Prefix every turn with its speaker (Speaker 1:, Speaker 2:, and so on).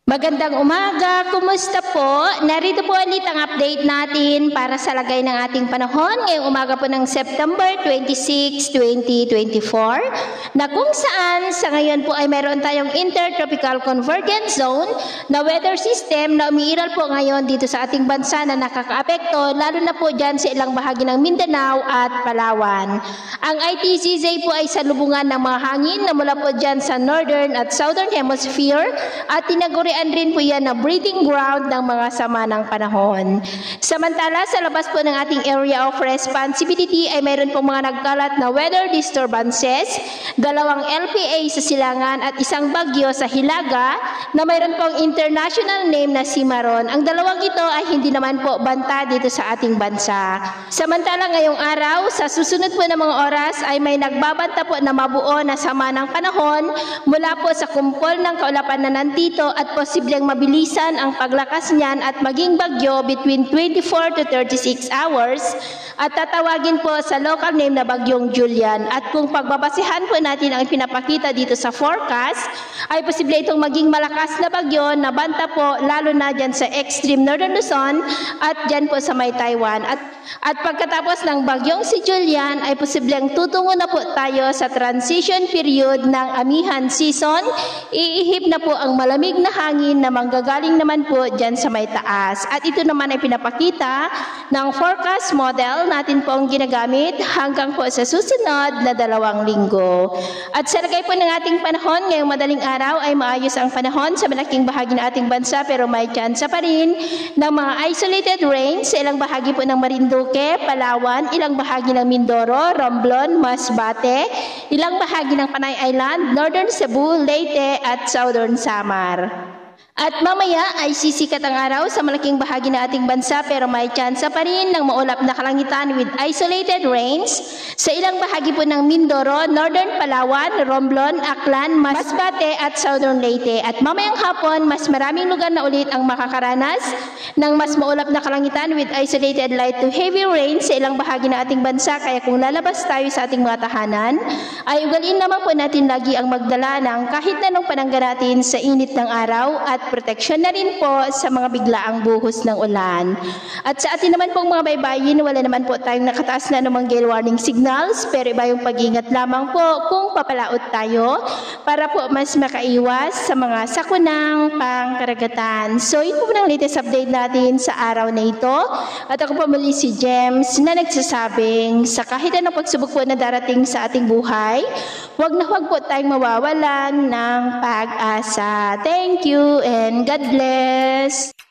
Speaker 1: Magandang umaga, kumusta po? Narito po ulit ang update natin para sa lagay ng ating panahon ngayong umaga po ng September 26, 2024 na kung saan sa ngayon po ay meron tayong intertropical convergence zone na weather system na umiiral po ngayon dito sa ating bansa na nakakaapekto lalo na po dyan sa ilang bahagi ng Mindanao at Palawan. Ang ITCZ po ay salubungan ng mga hangin na mula po dyan sa northern at southern hemisphere at tinagurian rin po yan na breeding ground ng mga sama ng panahon. Samantala, sa labas po ng ating area of responsibility ay mayroon pong mga nagkalat na weather disturbances, dalawang LPA sa Silangan at isang bagyo sa Hilaga na mayroon pong international name na Cimarron. Ang dalawang ito ay hindi naman po banta dito sa ating bansa. Samantala, ngayong araw, sa susunod po ng mga oras ay may nagbabanta po na mabuo na sama ng panahon mula po sa kumpol ng kaulapan na nandito at posibleng mabilisan ang paglakas niyan at maging bagyo between 24 to 36 hours at tatawagin po sa local name na bagyong Julian. At kung pagbabasihan po natin ang pinapakita dito sa forecast, ay posible itong maging malakas na bagyo na banta po lalo na dyan sa extreme northern Luzon at dyan po sa may Taiwan. At pagkatapos ng bagyong si Julian ay posibleng tutungo na po tayo sa transition period ng amihan season. Iihip na po ang malamig na hangin na manggagaling naman po dyan sa may taas. At ito naman ay pinapakita ng forecast model natin po ang ginagamit hanggang po sa susunod na 2 linggo. At sa lagay po ng ating panahon, ngayong madaling araw ay maayos ang panahon sa malaking bahagi ng ating bansa pero may tsansa pa rin ng mga isolated rains sa ilang bahagi po ng Marinduque, Palawan, ilang bahagi ng Mindoro, Romblon, Masbate, ilang bahagi ng Panay Island, Northern Cebu, Leyte at Southern Samar. At mamaya ay sisikat ang araw sa malaking bahagi ng ating bansa pero may tsansa pa rin ng maulap na kalangitan with isolated rains sa ilang bahagi po ng Mindoro, Northern Palawan, Romblon, Aklan, Masbate at Southern Leyte. At mamayang hapon, mas maraming lugar na ulit ang makakaranas ng mas maulap na kalangitan with isolated light to heavy rain sa ilang bahagi ng ating bansa. Kaya kung lalabas tayo sa ating mga tahanan, ay ugaliin naman po natin lagi ang magdala ng kahit anong panangga natin sa init ng araw at proteksyon na rin po sa mga biglaang buhos ng ulan. At sa atin naman pong mga baybayin, wala naman po tayong nakataas na anumang gale warning signals, pero iba yung pag-ingat lamang po kung papalaot tayo para po mas makaiwas sa mga sakunang pangkaragatan. So yun po ng latest update natin sa araw na ito. At ako po muli si James na nagsasabing sa kahit anong pagsubok po na darating sa ating buhay, huwag na huwag po tayong mawawalan ng pag-asa. Thank you and God bless.